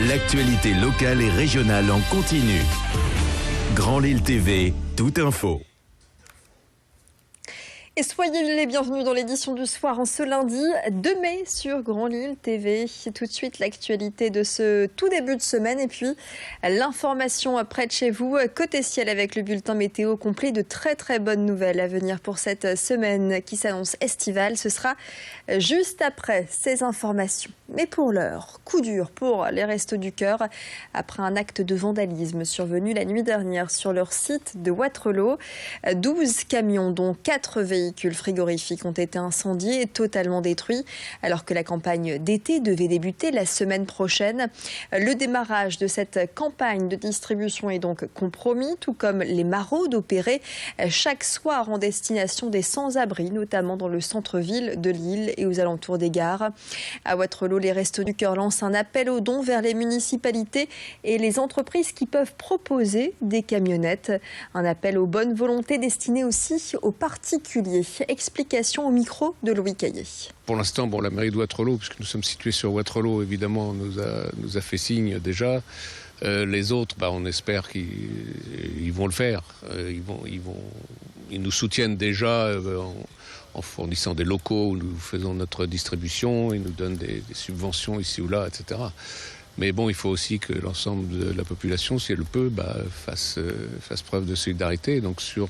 L'actualité locale et régionale en continu. Grand Lille TV, toute info. Et soyez les bienvenus dans l'édition du soir en ce lundi 2 mai sur Grand Lille TV. Tout de suite l'actualité de ce tout début de semaine et puis l'information près de chez vous. Côté ciel avec le bulletin météo complet, de très bonnes nouvelles à venir pour cette semaine qui s'annonce estivale. Ce sera juste après ces informations. Mais pour l'heure, coup dur pour les Restos du Cœur après un acte de vandalisme survenu la nuit dernière sur leur site de Wattrelos. 12 camions dont 4 véhicules frigorifiques ont été incendiés et totalement détruits alors que la campagne d'été devait débuter la semaine prochaine. Le démarrage de cette campagne de distribution est donc compromis, tout comme les maraudes opérées chaque soir en destination des sans-abri, notamment dans le centre-ville de Lille et aux alentours des gares. À Wattrelos, les Restos du Cœur lancent un appel aux dons vers les municipalités et les entreprises qui peuvent proposer des camionnettes. Un appel aux bonnes volontés destiné aussi aux particuliers. Explication au micro de Louis Caillé. Pour l'instant, la mairie de Wattrelos, puisque nous sommes situés sur Wattrelos, évidemment, nous a fait signe déjà. Les autres, on espère qu'ils vont le faire. Ils nous soutiennent déjà en fournissant des locaux où nous faisons notre distribution. Ils nous donnent des subventions ici ou là, etc. Mais il faut aussi que l'ensemble de la population, si elle le peut, fasse preuve de solidarité. Donc sur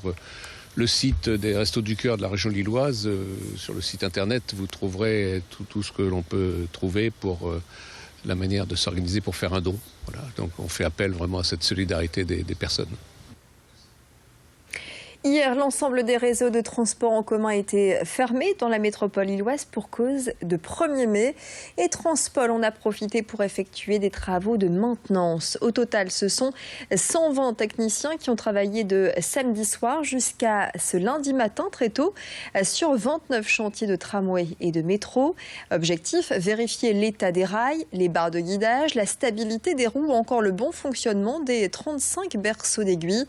le site des Restos du Cœur de la région lilloise, sur le site internet, vous trouverez tout ce que l'on peut trouver pour la manière de s'organiser pour faire un don. Voilà. Donc on fait appel vraiment à cette solidarité des personnes. Hier, l'ensemble des réseaux de transport en commun étaient fermés dans la métropole lilloise pour cause de 1er mai. Et Transpol en a profité pour effectuer des travaux de maintenance. Au total, ce sont 120 techniciens qui ont travaillé de samedi soir jusqu'à ce lundi matin très tôt sur 29 chantiers de tramway et de métro. Objectif, vérifier l'état des rails, les barres de guidage, la stabilité des roues ou encore le bon fonctionnement des 35 berceaux d'aiguilles.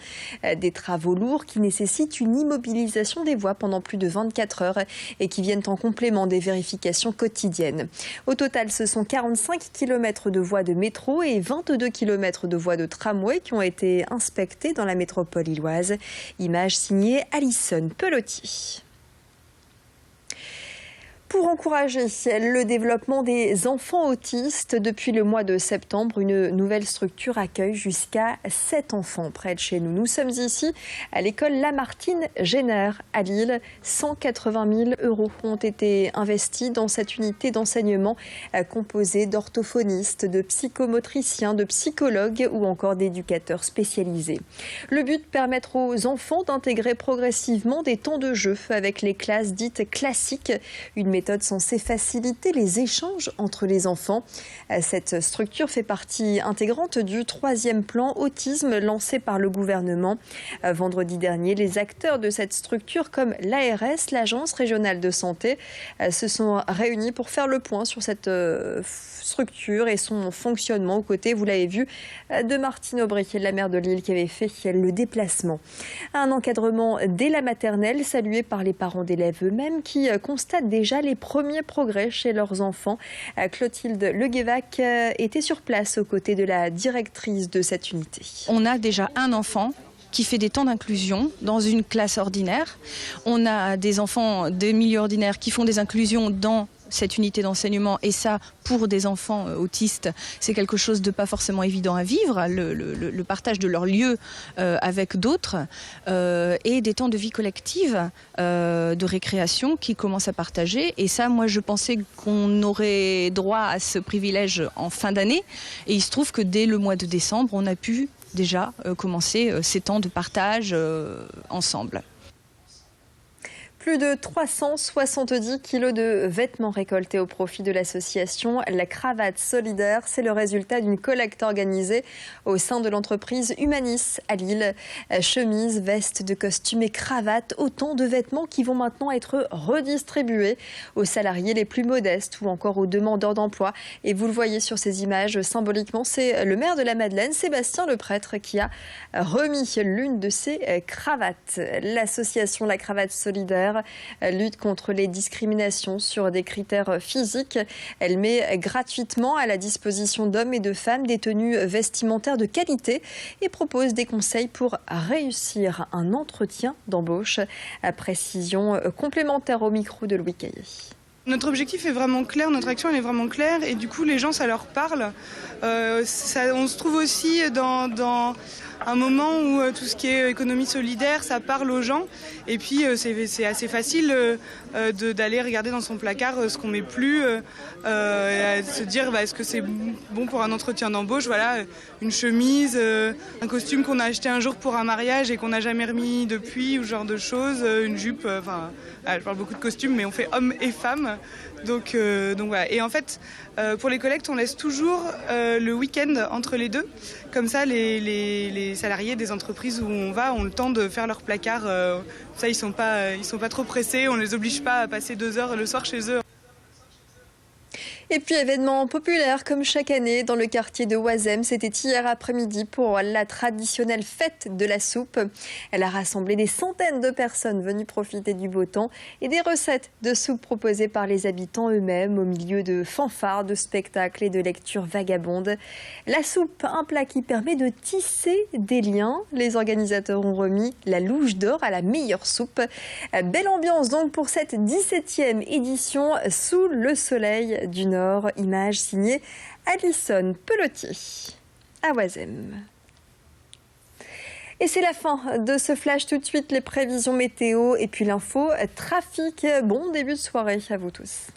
Des travaux lourds qui nécessitent une immobilisation des voies pendant plus de 24 heures et qui viennent en complément des vérifications quotidiennes. Au total, ce sont 45 km de voies de métro et 22 km de voies de tramway qui ont été inspectées dans la métropole lilloise. Image signée Alison Pelotti. Pour encourager le développement des enfants autistes, depuis le mois de septembre, une nouvelle structure accueille jusqu'à 7 enfants près de chez nous. Nous sommes ici à l'école Lamartine Génère à Lille. 180 000 € ont été investis dans cette unité d'enseignement composée d'orthophonistes, de psychomotriciens, de psychologues ou encore d'éducateurs spécialisés. Le but, permettre aux enfants d'intégrer progressivement des temps de jeu avec les classes dites classiques, une méthode censée faciliter les échanges entre les enfants. Cette structure fait partie intégrante du 3e plan autisme lancé par le gouvernement. Vendredi dernier, les acteurs de cette structure comme l'ARS, l'Agence régionale de santé, se sont réunis pour faire le point sur cette structure et son fonctionnement aux côtés, vous l'avez vu, de Martine Aubry, la maire de Lille, qui avait fait le déplacement. Un encadrement dès la maternelle, salué par les parents d'élèves eux-mêmes qui constatent déjà les premiers progrès chez leurs enfants. Clotilde Leguévac était sur place aux côtés de la directrice de cette unité. On a déjà un enfant qui fait des temps d'inclusion dans une classe ordinaire. On a des enfants de milieu ordinaire qui font des inclusions dans cette unité d'enseignement, et ça, pour des enfants autistes, c'est quelque chose de pas forcément évident à vivre, le partage de leur lieu avec d'autres, et des temps de vie collective, de récréation qui commencent à partager. Et ça, moi, je pensais qu'on aurait droit à ce privilège en fin d'année, et il se trouve que dès le mois de décembre, on a pu déjà commencer ces temps de partage ensemble. Plus de 370 kilos de vêtements récoltés au profit de l'association La Cravate Solidaire. C'est le résultat d'une collecte organisée au sein de l'entreprise Humanis à Lille. Chemises, vestes de costumes et cravates, autant de vêtements qui vont maintenant être redistribués aux salariés les plus modestes ou encore aux demandeurs d'emploi. Et vous le voyez sur ces images, symboliquement, c'est le maire de la Madeleine, Sébastien Leprêtre, qui a remis l'une de ces cravates. L'association La Cravate Solidaire populaire lutte contre les discriminations sur des critères physiques. Elle met gratuitement à la disposition d'hommes et de femmes des tenues vestimentaires de qualité et propose des conseils pour réussir un entretien d'embauche. Précision complémentaire au micro de Louis Caillé. Notre objectif est vraiment clair, notre action elle est vraiment claire et du coup les gens ça leur parle. On se trouve aussi dans un moment où tout ce qui est économie solidaire ça parle aux gens et puis c'est assez facile d'aller regarder dans son placard ce qu'on met plus, se dire est-ce que c'est bon pour un entretien d'embauche, voilà, une chemise, un costume qu'on a acheté un jour pour un mariage et qu'on n'a jamais remis depuis ou ce genre de choses, une jupe, je parle beaucoup de costumes mais on fait hommes et femmes. Donc voilà. Et en fait, pour les collectes, on laisse toujours le week-end entre les deux. Comme ça, les salariés des entreprises où on va ont le temps de faire leur placard. Ça, ils sont pas trop pressés. On les oblige pas à passer 2 heures le soir chez eux. Et puis événement populaire comme chaque année dans le quartier de Oisem, c'était hier après-midi pour la traditionnelle fête de la soupe. Elle a rassemblé des centaines de personnes venues profiter du beau temps et des recettes de soupe proposées par les habitants eux-mêmes au milieu de fanfares, de spectacles et de lectures vagabondes. La soupe, un plat qui permet de tisser des liens. Les organisateurs ont remis la Louche d'or à la meilleure soupe. Belle ambiance donc pour cette 17e édition sous le soleil du Nord. Image signée Alison Pelotier à Oisem. Et c'est la fin de ce flash. Tout de suite, les prévisions météo et puis l'info trafic. Bon début de soirée à vous tous.